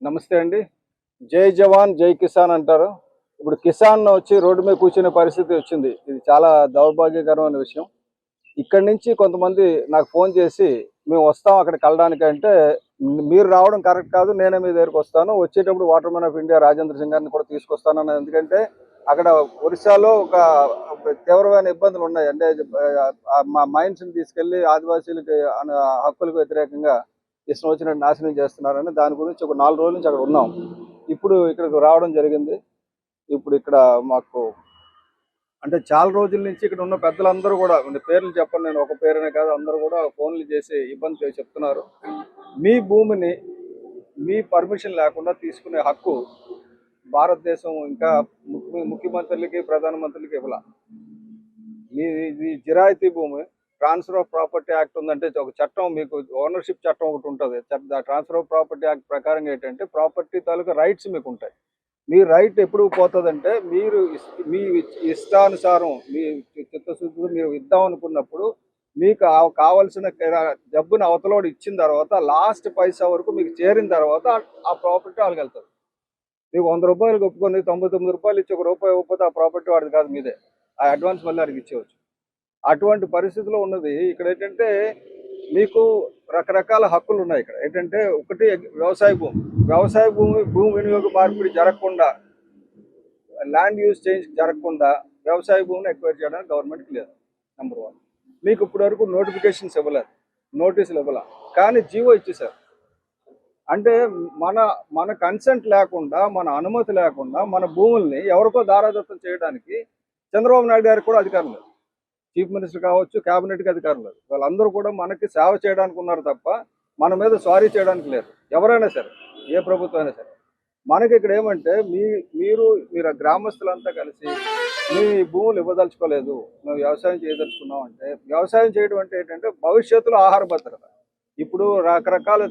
నమస్తే అండి. జై జవాన్ జై కిసాన్ అంటారు. ఇప్పుడు కిసాన్ వచ్చి రోడ్డు మీద కూర్చునే పరిస్థితి వచ్చింది. ఇది చాలా దౌర్భాగ్యకరమైన విషయం. ఇక్కడి నుంచి కొంతమంది నాకు ఫోన్ చేసి మేము వస్తాం అక్కడికి కలడానికి అంటే, మీరు రావడం కరెక్ట్ కాదు. నేనే మీ దగ్గరికి వస్తాను. వచ్చేటప్పుడు water man of India Rajendra Singh గారిని కూడా తీసుకొస్తానని. ఎందుకంటే అక్కడ ఒరిస్సాలో ఒక తీవ్రమైన ఇబ్బందులు ఉన్నాయి. అంటే మా మైన్స్ని తీసుకెళ్లి ఆదివాసీలకి హక్కులకు వ్యతిరేకంగా ఇష్టం వచ్చినట్టు నాశనం చేస్తున్నారని దాని గురించి ఒక 4 రోజుల నుంచి అక్కడ ఉన్నాం. ఇప్పుడు ఇక్కడికి రావడం జరిగింది. ఇప్పుడు ఇక్కడ మాకు అంటే చాలా రోజుల నుంచి ఇక్కడ ఉన్న పెద్దలందరూ కూడా పేర్లు చెప్పను, నేను ఒక పేరునే కాదు, అందరూ కూడా ఫోన్లు చేసి ఇబ్బంది చెప్తున్నారు. మీ భూమిని మీ పర్మిషన్ లేకుండా తీసుకునే హక్కు భారతదేశం ఇంకా ముఖ్యమంత్రులకి ప్రధానమంత్రులకి ఇవ్వాల. ఇది జిరాయితీ భూమి. ట్రాన్స్ఫర్ ఆఫ్ ప్రాపర్టీ యాక్ట్ ఉందంటే ఒక చట్టం, మీకు ఓనర్షిప్ చట్టం ఒకటి ఉంటుంది. ట్రాన్స్ఫర్ ఆఫ్ ప్రాపర్టీ యాక్ట్ ప్రకారం ఏంటంటే ప్రాపర్టీ తాలూకా రైట్స్ మీకు ఉంటాయి. మీ రైట్ ఎప్పుడు పోతుందంటే మీరు మీ ఇష్టానుసారం మీ చిత్తశుద్ధిలో మీరు ఇద్దాం అనుకున్నప్పుడు మీకు కావాల్సిన డబ్బుని అవతలోడు ఇచ్చిన తర్వాత లాస్ట్ పైసా వరకు మీకు చేరిన తర్వాత ఆ ప్రాపర్టీ వాళ్ళకి వెళ్తుంది. మీకు 100 రూపాయలు ఒప్పుకొని 99 రూపాయలు ఇచ్చి ₹1 ఇవ్వకపోతే ఆ ప్రాపర్టీ వాడిది కాదు, మీదే. ఆ అడ్వాన్స్ మళ్ళీ అడిగి ఇచ్చేవచ్చు. అటువంటి పరిస్థితిలో ఉన్నది. ఇక్కడ ఏంటంటే మీకు రకరకాల హక్కులు ఉన్నాయి. ఇక్కడ ఏంటంటే ఒకటి వ్యవసాయ భూమి వినియోగ మార్పిడి జరగకుండా, ల్యాండ్ యూజ్ చేంజ్ జరగకుండా వ్యవసాయ భూమిని ఎక్వైర్ చేయడానికి గవర్నమెంట్కి లేదు. నెంబర్ 1. మీకు ఇప్పటి వరకు నోటిఫికేషన్స్ ఇవ్వలేదు, నోటీసులు ఇవ్వాల, కానీ జీవో ఇచ్చేసారు. అంటే మన కన్సెంట్ లేకుండా, మన అనుమతి లేకుండా మన భూముల్ని ఎవరికో దారాదత్తం చేయడానికి చంద్రబాబు నాయుడు గారికి కూడా అధికారం లేదు. చీఫ్ మినిస్టర్ కావచ్చు, క్యాబినెట్కి అధికారం లేదు. వాళ్ళందరూ కూడా మనకి సేవ చేయడానికి ఉన్నారు తప్ప మన మీద సారీ చేయడానికి లేదు. ఎవరైనా సరే, ఏ ప్రభుత్వం అయినా సరే. మనకి ఇక్కడ ఏమంటే మీరు గ్రామస్తులంతా కలిసి మీ భూములు ఇవ్వదలుచుకోలేదు, మేము వ్యవసాయం చేయదలుచుకున్నాం అంటే, వ్యవసాయం చేయడం అంటే ఏంటంటే భవిష్యత్తులో ఆహార భద్రత. ఇప్పుడు రకరకాల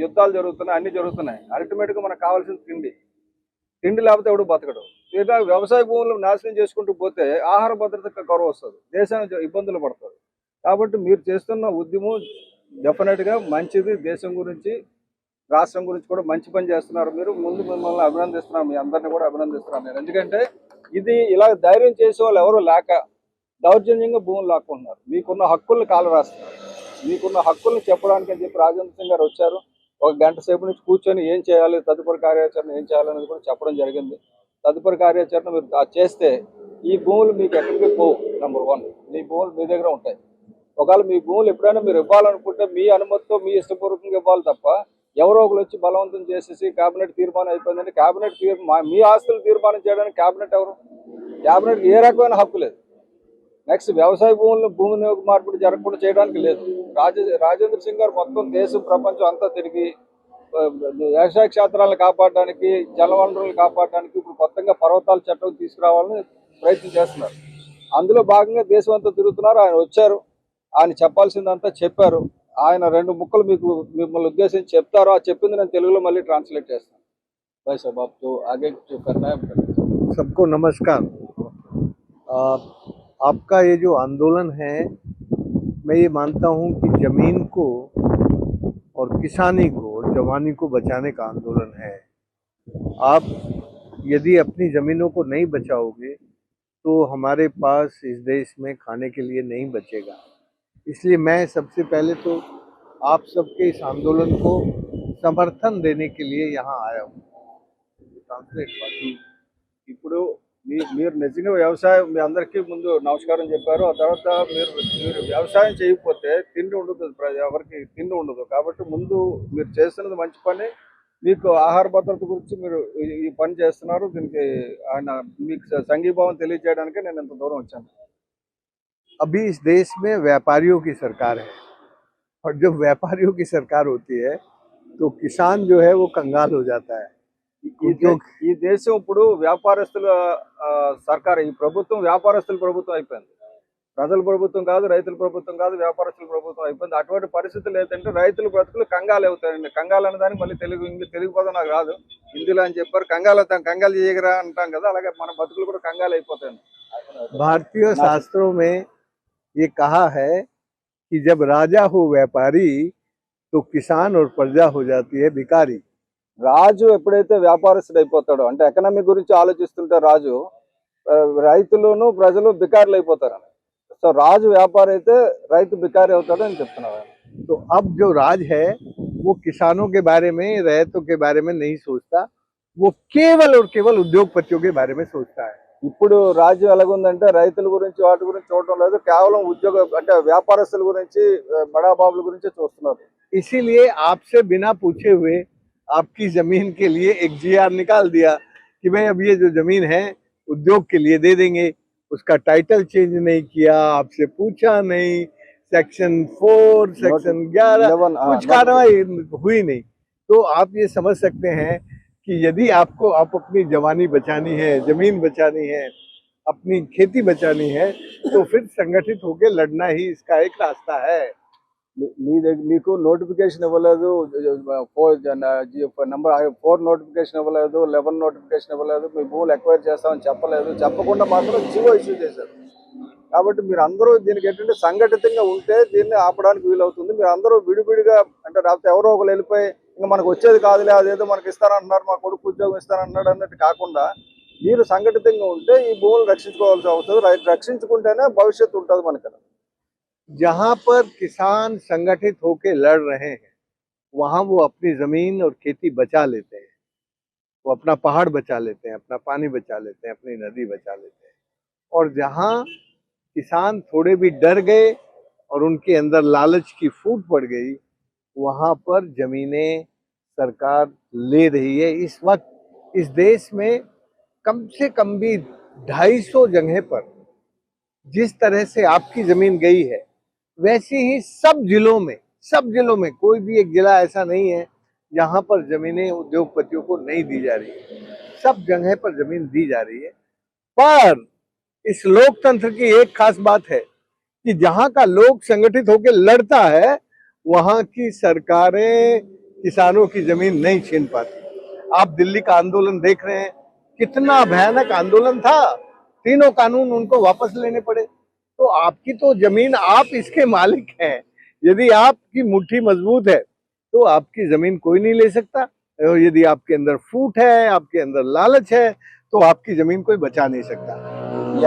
యుద్ధాలు జరుగుతున్నాయి, అన్ని జరుగుతున్నాయి. అల్టిమేట్గా మనకు కావాల్సిన తిండి లేకపోతే ఎవడు బతకడు. లేదా వ్యవసాయ భూములు నాశనం చేసుకుంటూ పోతే ఆహార భద్రతకు కొరవ వస్తుంది, దేశానికి ఇబ్బందులు పడుతుంది. కాబట్టి మీరు చేస్తున్న ఉద్యమం డెఫినెట్గా మంచిది. దేశం గురించి, రాష్ట్రం గురించి కూడా మంచి పని చేస్తున్నారు మీరు. ముందు మిమ్మల్ని అభినందిస్తున్నాను, మీ అందరినీ కూడా అభినందిస్తున్నాను నేను. ఎందుకంటే ఇది ఇలా ధైర్యం చేసే వాళ్ళు ఎవరు లేక దౌర్జన్యంగా భూములు లాక్కుంటున్నారు. మీకున్న హక్కుల్ని కాలరాస్తున్నారు. మీకున్న హక్కుల్ని చెప్పడానికి అని చెప్పి రాజేంద్ర సింగ్ గారు వచ్చారు. 1 గంట సేపు నుంచి కూర్చొని ఏం చేయాలి, తదుపరి కార్యాచరణ ఏం చేయాలనేది కూడా చెప్పడం జరిగింది. తదుపరి కార్యాచరణ మీరు చేస్తే ఈ భూములు మీకు ఎక్కడికి పోవు. నెంబర్ 1, మీ భూములు మీ దగ్గర ఉంటాయి. ఒకవేళ మీ భూములు ఎప్పుడైనా మీరు ఇవ్వాలనుకుంటే మీ అనుమతితో, మీ ఇష్టపూర్వకంగా ఇవ్వాలి తప్ప ఎవరో ఒకరు వచ్చి బలవంతం చేసేసి క్యాబినెట్ తీర్మానం అయిపోయిందంటే, మీ ఆస్తులు తీర్మానం చేయడానికి క్యాబినెట్ ఎవరు? క్యాబినెట్కి ఏ రకమైన హక్కు లేదు. నెక్స్ట్ వ్యవసాయ భూమి వినియోగ మార్పిడి జరగకుండా చేయడానికి లేదు. రాజేంద్ర సింగ్ గారు మొత్తం దేశం, ప్రపంచం అంతా తిరిగి వ్యవసాయ క్షేత్రాలను కాపాడడానికి, జలవనరులను కాపాడడానికి ఇప్పుడు కొత్తగా పర్వతాల చట్టం తీసుకురావాలని ప్రయత్నం చేస్తున్నారు. అందులో భాగంగా దేశం అంతా తిరుగుతున్నారు. ఆయన వచ్చారు, ఆయన చెప్పాల్సిందంతా చెప్పారు. ఆయన 2 ముక్కలు మిమ్మల్ని ఉద్దేశించి చెప్తారు. ఆ చెప్పింది నేను తెలుగులో మళ్ళీ ట్రాన్స్లేట్ చేస్తాను. भाई साहब आप तो आगे जो करना है। सबको नमस्कार। आपका ये जो आंदोलन है, मैं ये मानता हूँ कि ज़मीन को और किसानी को और जवानी को बचाने का आंदोलन है। आप यदि अपनी ज़मीनों को नहीं बचाओगे तो हमारे पास इस देश में खाने के लिए नहीं बचेगा। इसलिए मैं सबसे पहले तो आप सबके इस आंदोलन को समर्थन देने के लिए यहाँ आया हूँ। ఇప్పుడు మీరు నిజంగా వ్యవసాయం, మీ అందరికీ ముందు నమస్కారం చెప్పారు. ఆ తర్వాత మీరు వ్యవసాయం చేయకపోతే తిండి ఉండదు, ఎవరికి తిండి ఉండదు. కాబట్టి ముందు మీరు చేస్తున్నది మంచి పని. మీకు ఆహార భద్రత గురించి మీరు ఈ పని చేస్తున్నారు. దీనికి ఆయన మీకు సంఘీభావం తెలియజేయడానికే నేను ఇంత దూరం వచ్చాను. अभी इस देश में व्यापारियों की सरकार है, और जब व्यापारियों की सरकार होती है तो किसान जो है वो कंगाल हो जाता है। ఈ దేశం ఇప్పుడు వ్యాపారస్తుల సర్కార్. ఈ ప్రభుత్వం వ్యాపారస్తుల ప్రభుత్వం అయిపోయింది. ప్రజల ప్రభుత్వం కాదు, రైతుల ప్రభుత్వం కాదు, వ్యాపారస్తుల ప్రభుత్వం అయిపోయింది. అటువంటి పరిస్థితులు ఏంటంటే రైతుల బ్రతుకులు కంగాలు అవుతాయండి. కంగాలు అనే దానికి మళ్ళీ తెలుగు పదం నాకు రాదు, హిందీలో అని చెప్పారు. కంగాలు చేయగరా అంటాం కదా, అలాగే మన బతుకులు కూడా కంగాలు అయిపోతాయండి. भारतीय शास्त्रों में ये कहा है कि जब राजा हो व्यापारी तो किसान और प्रजा हो जाती है भिखारी। రాజు ఎప్పుడైతే వ్యాపారస్తుడు అయిపోతాడో, అంటే ఎకనామీ గురించి ఆలోచిస్తుంటే రాజు, ఆ, రైతులను ప్రజలు బికారులు అయిపోతారు. సో రాజు వ్యాపారి అయితే రైతు బికారి అవుతాడు అని చెప్తున్నారు. तो अब जो राज है वो किसानों के बारे में, रैयतों के बारे में नहीं सोचता, वो केवल और केवल उद्योगपतियों के बारे में सोचता है। ఇప్పుడు రాజ్యం ఎలాగుందంటే రైతుల గురించి వాటి గురించి చూడటం లేదు, కేవలం ఉద్యోగ అంటే వ్యాపారస్తుల గురించి, బడాబాబుల గురించి చూస్తున్నారు. इसीलिए आपसे बिना पूछे हुए आपकी जमीन के लिए एक जीआर निकाल दिया कि भाई अब ये जो जमीन है उद्योग के लिए दे देंगे। उसका टाइटल चेंज नहीं किया, आपसे पूछा नहीं, सेक्शन 4 सेक्शन 11 कुछ कार्रवाई हुई नहीं। तो आप ये समझ सकते हैं कि यदि आपको आप अपनी जवानी बचानी है, जमीन बचानी है, अपनी खेती बचानी है, तो फिर संगठित होकर लड़ना ही इसका एक रास्ता है। మీకు నోటిఫికేషన్ ఇవ్వలేదు, నంబర్ 4 నోటిఫికేషన్ ఇవ్వలేదు, 11 నోటిఫికేషన్ ఇవ్వలేదు, మీ భూములు ఎక్వైర్ చేస్తామని చెప్పలేదు, చెప్పకుండా మాత్రం జీవో ఇష్యూ చేశారు. కాబట్టి మీరు అందరూ దీనికి ఏంటంటే సంఘటితంగా ఉంటే దీన్ని ఆపడానికి వీలవుతుంది. మీరు అందరూ విడివిడిగా అంటే రాకపోతే ఎవరో ఒకరు వెళ్ళిపోయి ఇంకా మనకు వచ్చేది కాదులే, అదేదో మనకి ఇస్తానంటున్నారు, మా కొడుకు ఉద్యోగం ఇస్తానంటున్నాడు అన్నట్టు కాకుండా మీరు సంఘటితంగా ఉంటే ఈ భూములు రక్షించుకోవాల్సి అవుతుంది. రక్షించుకుంటేనే భవిష్యత్తు ఉంటుంది మనకి. जहां पर किसान संगठित होकर लड़ रहे हैं वहां वो अपनी जमीन और खेती बचा लेते हैं, वो अपना पहाड़ बचा लेते हैं, अपना पानी बचा लेते हैं, अपनी नदी बचा लेते हैं। और जहां किसान थोड़े भी डर गए और उनके अंदर लालच की फूट पड़ गई, वहां पर जमीनें सरकार ले रही है। इस वक्त इस देश में कम से कम भी 250 जगह पर जिस तरह से आपकी जमीन गई है वैसे ही सब जिलों में कोई भी एक जिला ऐसा नहीं है जहां पर जमीनें उद्योगपतियों को नहीं दी जा रही है। सब जगह पर जमीन दी जा रही है। पर इस लोकतंत्र की एक खास बात है कि जहां का लोग संगठित होकर लड़ता है वहां की सरकारें किसानों की जमीन नहीं छीन पाती। आप दिल्ली का आंदोलन देख रहे हैं, कितना भयानक आंदोलन था, तीनों कानून उनको वापस लेने पड़े। तो आपकी तो जमीन, आप इसके मालिक हैं। यदि आपकी मुट्ठी मजबूत है तो आपकी जमीन कोई नहीं ले सकता। और यदि आपके अंदर फूट है, आपके अंदर लालच है, तो आपकी जमीन कोई बचा नहीं सकता।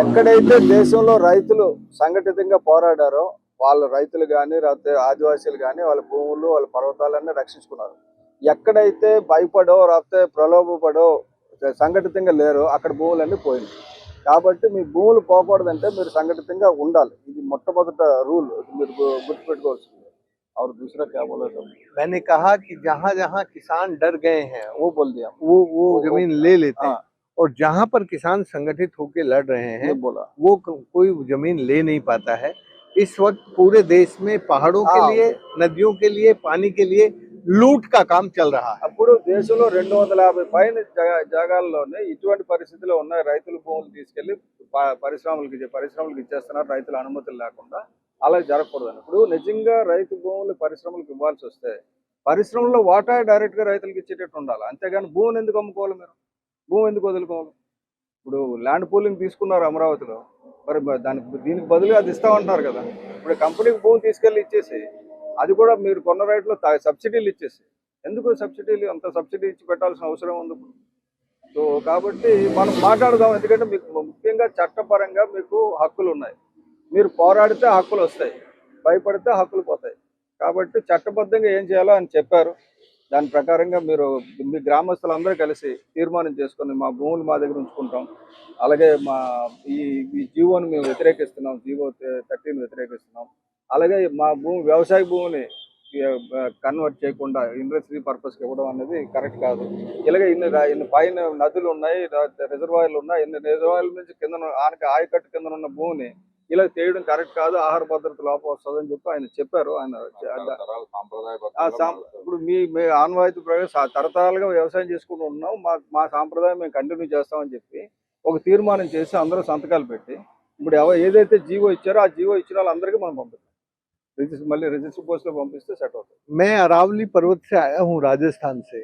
ఎక్కడైతే దేశంలో రైతులు సంఘటితంగా పోరాడారో వాళ్ళ రైతులు కానీ లేకపోతే ఆదివాసీలు కానీ వాళ్ళ భూములు వాళ్ళ పర్వతాలన్నీ రక్షించుకున్నారు. ఎక్కడైతే భయపడో లేకపోతే ప్రలోభపడో సంఘటితంగా లేరో అక్కడ భూములన్నీ పోయింది. కాబట్టి మీ భూములు పోకూడదంటే మీరు సంఘటితంగా ఉండాలి. ఇది మొట్టమొదట రూల్, మీరు గుర్తుపెట్టుకోవాల్సింది. और दूसरा क्या बोला था? मैंने कहा कि जहां जहां किसान डर गए हैं वो बोल दिया, वो जमीन ले लेते हैं। और जहां पर किसान संगठित होकर लड़ रहे हैं बोला वो कोई जमीन ले नहीं पाता है। इस वक्त पूरे देश में पहाड़ों के लिए, नदियों के लिए, पानी के लिए लूट का काम चल रहा है। అప్పుడు దేశంలో 250 పైన జాగాల్లోనే ఇటువంటి పరిస్థితుల్లో ఉన్నాయి. రైతుల భూములు తీసుకెళ్లి పరిశ్రమలకు ఇచ్చేస్తున్నారు రైతుల అనుమతులు లేకుండా. అలా జరగకూడదని ఇప్పుడు నిజంగా రైతు భూములు పరిశ్రమలకు ఇవ్వాల్సి వస్తే పరిశ్రమలో వాటా డైరెక్ట్ గా రైతులకు ఇచ్చేటట్టు ఉండాలి. అంతేగాని భూమిని ఎందుకు అమ్ముకోవాలి, మీరు భూమి ఎందుకు వదులుకోవాలి? ఇప్పుడు ల్యాండ్ పూలింగ్ తీసుకున్నారు అమరావతిలో, మరి దీనికి బదులు అది ఇస్తామంటున్నారు కదా. ఇప్పుడు కంపెనీకి భూమి తీసుకెళ్లి ఇచ్చేసి అది కూడా మీరు కొన్న రైట్లో సబ్సిడీలు ఇచ్చేసి, ఎందుకు సబ్సిడీలు అంత సబ్సిడీ ఇచ్చి పెట్టాల్సిన అవసరం ఉంది ఇప్పుడు? సో కాబట్టి మనం మాట్లాడదాం. ఎందుకంటే మీకు ముఖ్యంగా చట్టపరంగా మీకు హక్కులు ఉన్నాయి. మీరు పోరాడితే హక్కులు వస్తాయి, భయపడితే హక్కులు పోతాయి. కాబట్టి చట్టబద్ధంగా ఏం చేయాలో అని చెప్పారు. దాని ప్రకారంగా మీరు మీ గ్రామస్తులందరూ కలిసి తీర్మానం చేసుకొని మా భూములు మా దగ్గర ఉంచుకుంటాం, అలాగే మా ఈ జీవోని మేము వ్యతిరేకిస్తున్నాం, జీవో 13 వ్యతిరేకిస్తున్నాం. అలాగే మా వ్యవసాయ భూమిని కన్వర్ట్ చేయకుండా ఇండస్ట్రీ పర్పస్కి ఇవ్వడం అనేది కరెక్ట్ కాదు. ఇలాగే ఇన్ని పైన నదులు ఉన్నాయి, రిజర్వాయర్లు ఉన్నాయి, ఇన్ని రిజర్వాయర్ల నుంచి కింద ఆయకట్టు కింద ఉన్న భూమిని ఇలా చేయడం కరెక్ట్ కాదు, ఆహార భద్రత లోపం వస్తుందని చెప్పి ఆయన చెప్పారు. ఆయన ఇప్పుడు మీ ఆన్వాయితీ ప్రకారం తరతరాలుగా వ్యవసాయం చేసుకుంటూ ఉన్నాం, మా సాంప్రదాయం మేము కంటిన్యూ చేస్తామని చెప్పి ఒక తీర్మానం చేసి అందరూ సంతకాలు పెట్టి ఇప్పుడు ఏదైతే జీవో ఇచ్చారో ఆ జీవో ఇచ్చిన వాళ్ళందరికీ మనం పంపిస్తాం. మళ్ళీ రిజిస్టర్ పోస్ట్ లో పంపిస్తే సెట్ అవుతుంది. मैं अरावली पर्वत से आया हूँ, राजस्थान से।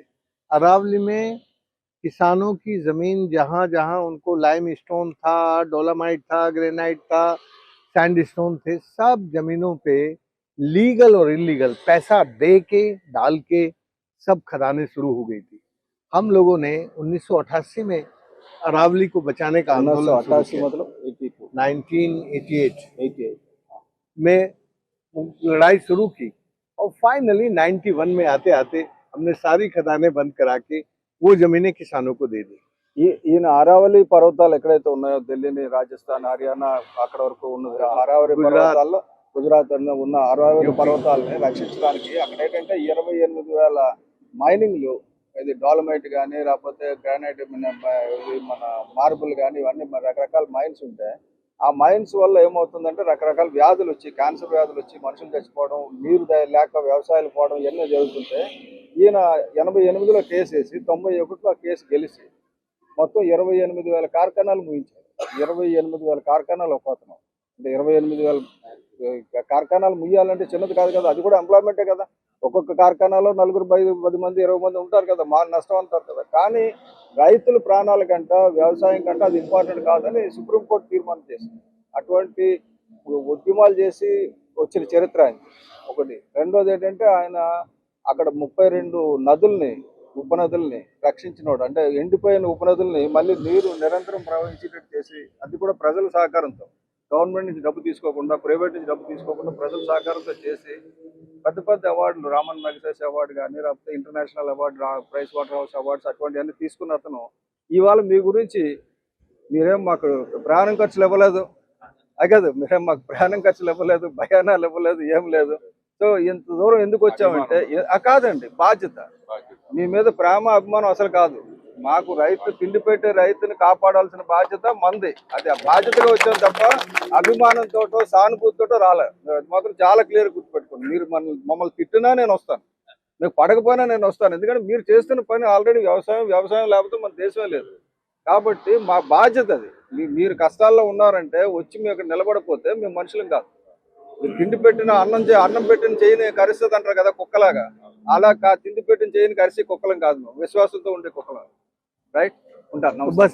अरावली में किसानों की जमीन जहां जहां उनको लाइम स्टोन था, डोलामाइट था, ग्रेनाइट था, सैंड स्टोन थे, सब जमीनों पे लीगल और इलीगल पैसा दे के डाल के सब खदानें शुरू हो गई थी। हम लोगों ने 1988 में अरावली को बचाने का आंदोलन शुरू 1988 किया। मतलब 82 1988 88 में लड़ाई शुरू की और फाइनली 91 में आते आते हमने सारी खदानें बंद करा के वो जमीनें किसानों को दे दी। ఈయన అరావళి పర్వతాలు ఎక్కడైతే ఉన్నాయో ఢిల్లీని రాజస్థాన్ హర్యానా అక్కడ వరకు ఉన్నది అరావళి పర్వతాల్లో గుజరాత్ ఉన్న అరావళి పర్వతాలని రక్షించడానికి అక్కడ ఏంటంటే 28,000 మైనింగ్లు ఇది డాలమైట్ కానీ లేకపోతే గ్రానైట్ మన మార్బుల్ కానీ ఇవన్నీ రకరకాల మైన్స్ ఉంటాయి. ఆ మైన్స్ వల్ల ఏమవుతుందంటే రకరకాల వ్యాధులు వచ్చి క్యాన్సర్ వ్యాధులు వచ్చి మనుషులు చచ్చిపోవడం నీరు లేక వ్యవసాయాలు పోవడం ఇవన్నీ జరుగుతుంటే ఈయన 88లో కేసు వేసి 91లో ఆ కేసు గెలిచి మొత్తం 28,000 కార్ఖానాలు ముగించారు. 28,000 కార్ఖానాలు ఒప్పతున్నాం అంటే 28,000 కార్ఖానాలు ముయ్యాలంటే చిన్నది కాదు కదా, అది కూడా ఎంప్లాయ్మెంటే కదా. ఒక్కొక్క కార్ఖానాలో 4 10 మంది 20 మంది ఉంటారు కదా, మా నష్టం అంటారు కదా. కానీ రైతుల ప్రాణాల కంట వ్యవసాయం కంట అది ఇంపార్టెంట్ కాదని సుప్రీంకోర్టు తీర్మానం చేసింది. అటువంటి ఉద్యమాలు చేసి వచ్చిన చరిత్ర ఆయన ఒకటి. రెండోది ఏంటంటే ఆయన అక్కడ 32 నదుల్ని ఉపనదుల్ని రక్షించినోడు. అంటే ఎండిపోయిన ఉపనదుల్ని మళ్ళీ నీరు నిరంతరం ప్రవహించేటట్టు చేసి అది కూడా ప్రజల సహకారంతో, గవర్నమెంట్ నుంచి డబ్బు తీసుకోకుండా ప్రైవేట్ నుంచి డబ్బు తీసుకోకుండా ప్రజల సహకారంతో చేసి పెద్ద పెద్ద అవార్డులు రామన్ మెగసెస్ అవార్డు కానీ లేకపోతే international award Price Waterhouse awards అటువంటివన్నీ తీసుకున్న అతను ఇవాళ మీ గురించి మీరేం మాకు ప్రయాణం ఖర్చులు ఇవ్వలేదు, కాదు మీరేం మాకు ప్రయాణం ఖర్చులు ఇవ్వలేదు, భయానాలు ఇవ్వలేదు, ఏం లేదు. సో ఇంత దూరం ఎందుకు వచ్చామంటే కాదండి బాధ్యత, మీ మీద ప్రేమ అభిమానం అసలు కాదు. మాకు రైతు తిండి పెట్టే రైతుని కాపాడాల్సిన బాధ్యత మంది. అది ఆ బాధ్యతగా వచ్చాం తప్ప అభిమానంతో సానుభూతితో రాలే. అది మాత్రం చాలా క్లియర్ గుర్తుపెట్టుకోండి. మీరు మమ్మల్ని తిట్టినా నేను వస్తాను, మీకు పడకపోయినా నేను వస్తాను. ఎందుకంటే మీరు చేస్తున్న పని ఆల్రెడీ వ్యవసాయం లేకపోతే మన దేశమే లేదు. కాబట్టి మా బాధ్యత అది. మీరు కష్టాల్లో ఉన్నారంటే వచ్చి మీ అక్కడ నిలబడకపోతే మేము మనుషులం కాదు. మీరు తిండి పెట్టిన అన్నం పెట్టిన చేయని కరిస్తుంది అంటారు కదా కుక్కలాగా, అలా తిండి పెట్టిన చేయని కరిసి కుక్కలం కాదు, విశ్వాసంతో ఉండే కుక్కలం. రైట్ ఉంటాను. बस